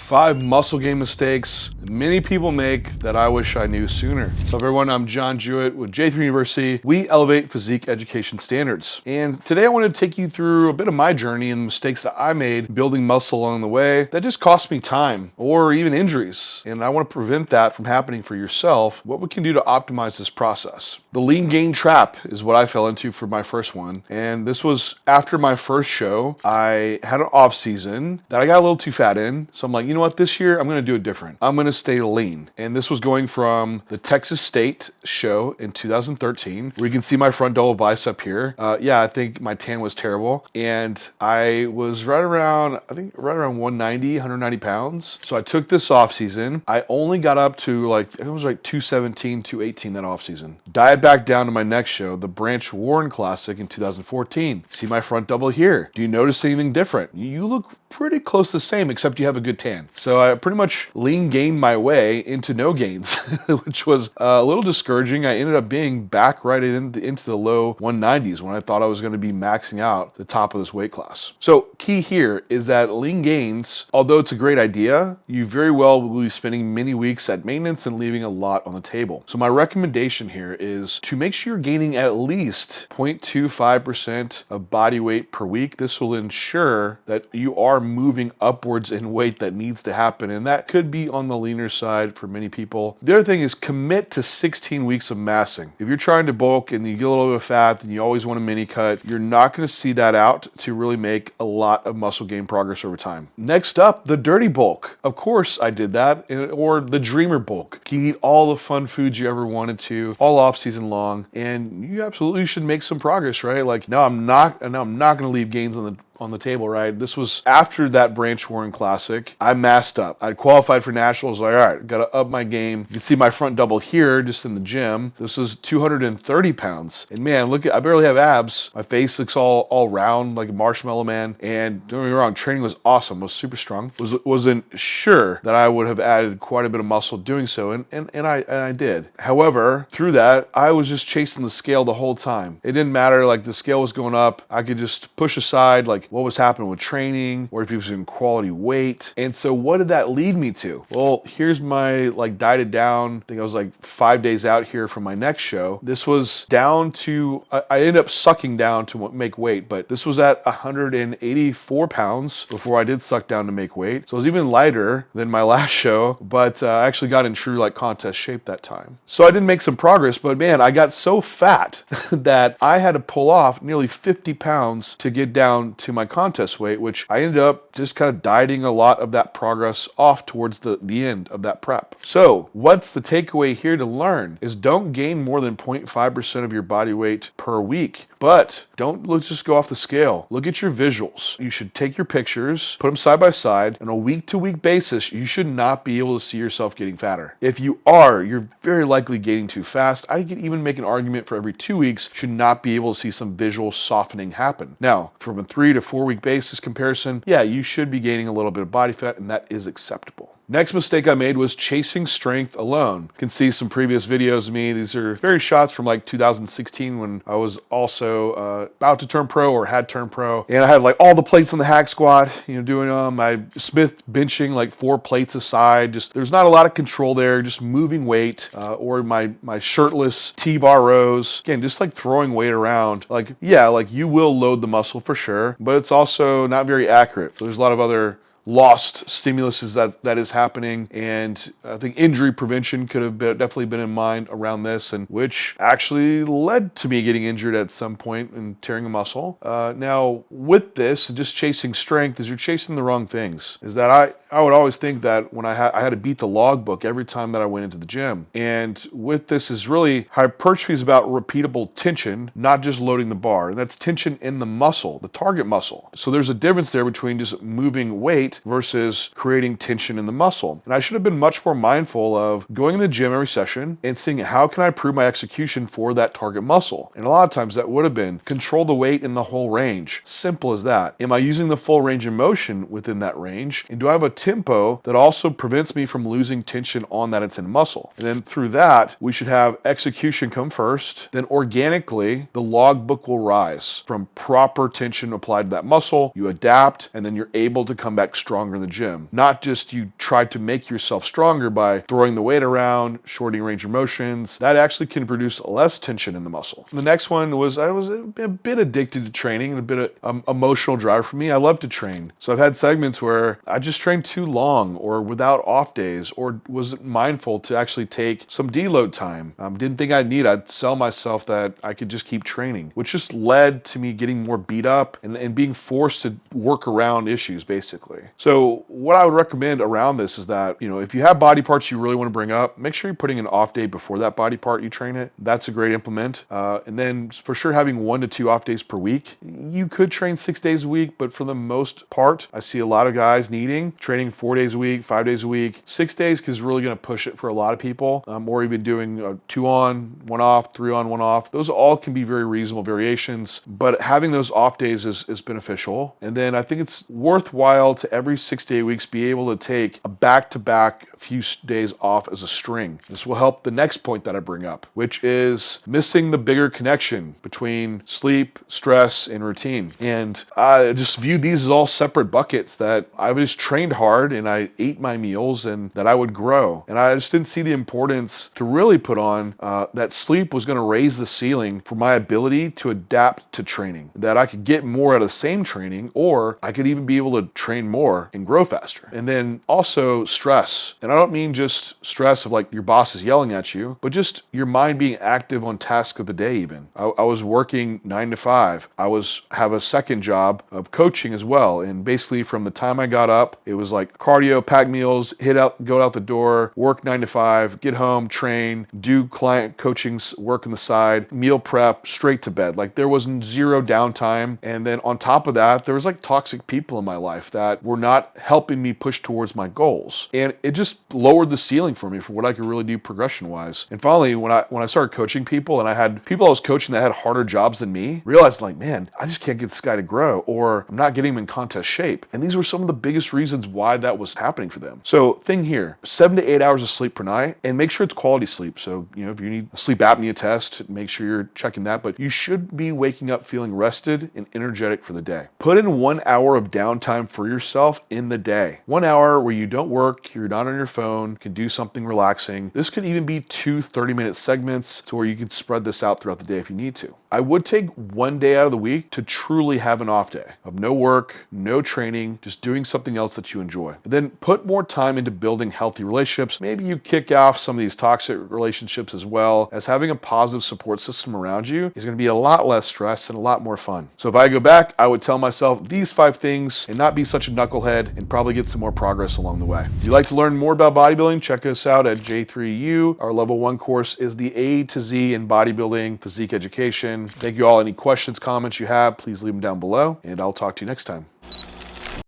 5 muscle gain mistakes many people make that I wish I knew sooner. So everyone, I'm John Jewett with J3U University. We elevate physique education standards. And today I want to take you through a bit of my journey and the mistakes that I made building muscle along the way that just cost me time or even injuries. And I want to prevent that from happening for yourself, what we can do to optimize this process. The lean gain trap is what I fell into for my first one. And this was after my first show. I had an off season that I got a little too fat in. So I'm like, you know what, this year I'm going to do it different. I'm going to stay lean. And this was going from the Texas State show in 2013, where you can see my front double bicep here. I think my tan was terrible. And I was right around 190 pounds. So I took this off season. I only got up to it was like 217, 218 that off season. Diet back down to my next show, the Branch Warren Classic in 2014. See my front double here. Do you notice anything different? You look pretty close to the same, except you have a good tan. So I pretty much lean gained my way into no gains, which was a little discouraging. I ended up being back right into the low 190s when I thought I was going to be maxing out the top of this weight class. So key here is that lean gains, although it's a great idea, you very well will be spending many weeks at maintenance and leaving a lot on the table. So my recommendation here is to make sure you're gaining at least 0.25% of body weight per week. This will ensure that you are moving upwards in weight that needs to happen, and that could be on the leaner side for many people. The other thing is commit to 16 weeks of massing. If you're trying to bulk and you get a little bit of fat and you always want a mini cut, you're not going to see that out to really make a lot of muscle gain progress over time. Next up, the dirty bulk. Of course I did that, or the dreamer bulk. You can eat all the fun foods you ever wanted to, all off season long, and you absolutely should make some progress, right? No, I'm not going to leave gains on the table, right? This was after that Branch Warren Classic. I masked up. I qualified for nationals. All right, got to up my game. You can see my front double here, just in the gym. This was 230 pounds. And man, look, I barely have abs. My face looks all round like a marshmallow man. And don't get me wrong, training was awesome. Was super strong. Wasn't sure that I would have added quite a bit of muscle doing so, and I did. However, through that, I was just chasing the scale the whole time. It didn't matter. The scale was going up. I could just push aside what was happening with training, or if he was in quality weight. And so what did that lead me to? Well, here's my dieted down. I think I was 5 days out here from my next show. This was down to, I ended up sucking down to make weight, but this was at 184 pounds before I did suck down to make weight. So it was even lighter than my last show, but I actually got in true contest shape that time. So I did make some progress, but man, I got so fat that I had to pull off nearly 50 pounds to get down to my contest weight, which I ended up just kind of dieting a lot of that progress off towards the end of that prep. So what's the takeaway here to learn is don't gain more than 0.5% of your body weight per week. But let's just go off the scale. Look at your visuals. You should take your pictures, put them side by side. On a week-to-week basis, you should not be able to see yourself getting fatter. If you are, you're very likely gaining too fast. I could even make an argument for every 2 weeks, should not be able to see some visual softening happen. Now, from a 3 to 4 week basis comparison, yeah, you should be gaining a little bit of body fat, and that is acceptable. Next mistake I made was chasing strength alone. You can see some previous videos of me. These are various shots from 2016 when I was also about to turn pro or had turned pro. And I had all the plates on the hack squat, doing them. I Smith benching 4 plates aside. Just there's not a lot of control there, just moving weight, or my shirtless T-bar rows. Again, just throwing weight around. You will load the muscle for sure, but it's also not very accurate. So there's a lot of other lost stimuluses that is happening, and I think injury prevention could have definitely been in mind around this, and which actually led to me getting injured at some point and tearing a muscle. Now with this, just chasing strength, is you're chasing the wrong things. Is that I would always think that when I had to beat the logbook every time that I went into the gym, and with this is really hypertrophy is about repeatable tension, not just loading the bar. And that's tension in the muscle, the target muscle. So there's a difference there between just moving weight versus creating tension in the muscle. And I should have been much more mindful of going in the gym every session and seeing how can I improve my execution for that target muscle. And a lot of times that would have been control the weight in the whole range. Simple as that. Am I using the full range of motion within that range? And do I have a tempo that also prevents me from losing tension on that it's in muscle? And then through that, we should have execution come first. Then organically, the logbook will rise from proper tension applied to that muscle. You adapt, and then you're able to come back stronger in the gym. Not just you try to make yourself stronger by throwing the weight around, shortening range of motions. That actually can produce less tension in the muscle. The next one was I was a bit addicted to training and a bit of emotional drive for me. I love to train. So I've had segments where I just trained too long or without off days, or wasn't mindful to actually take some deload time. Didn't think I'd sell myself that I could just keep training, which just led to me getting more beat up and being forced to work around issues basically. So what I would recommend around this is that, if you have body parts you really want to bring up, make sure you're putting an off day before that body part you train it. That's a great implement. And then for sure having 1 to 2 off days per week. You could train 6 days a week, but for the most part, I see a lot of guys needing training 4 days a week, 5 days a week. 6 days is really going to push it for a lot of people, or even doing 2 on, 1 off, 3 on, 1 off. Those all can be very reasonable variations, but having those off days is beneficial. And then I think it's worthwhile to every 6 day weeks be able to take a back-to-back few days off as a string. This will help the next point that I bring up, which is missing the bigger connection between sleep, stress, and routine. And I just view these as all separate buckets that I just trained hard and I ate my meals and that I would grow. And I just didn't see the importance to really put on that sleep was going to raise the ceiling for my ability to adapt to training, that I could get more out of the same training, or I could even be able to train more and grow faster. And then also stress. And I don't mean just stress of like your boss is yelling at you, but just your mind being active on task of the day even. I was working 9 to 5. I have a second job of coaching as well. And basically from the time I got up, it was like cardio, pack meals, go out the door, work 9 to 5, get home, train, do client coaching work on the side, meal prep, straight to bed. Like there was zero downtime. And then on top of that, there was like toxic people in my life that were not helping me push towards my goals. And it just lowered the ceiling for me for what I could really do progression wise. And finally, when I started coaching people and I had people I was coaching that had harder jobs than me, realized like, man, I just can't get this guy to grow, or I'm not getting him in contest shape. And these were some of the biggest reasons why that was happening for them. So thing here, 7 to 8 hours of sleep per night, and make sure it's quality sleep. So, if you need a sleep apnea test, make sure you're checking that, but you should be waking up feeling rested and energetic for the day. Put in 1 hour of downtime for yourself in the day. 1 hour where you don't work, you're not on your phone, can do something relaxing. This could even be 2 30-minute segments to where you could spread this out throughout the day if you need to. I would take 1 day out of the week to truly have an off day of no work, no training, just doing something else that you enjoy. And then put more time into building healthy relationships. Maybe you kick off some of these toxic relationships as well, as having a positive support system around you is going to be a lot less stress and a lot more fun. So if I go back, I would tell myself these 5 things and not be such a knucklehead and probably get some more progress along the way. If you'd like to learn more about bodybuilding, check us out at J3U. Our level 1 course is the A to Z in bodybuilding, physique education. Thank you all. Any questions, comments you have, please leave them down below, and I'll talk to you next time.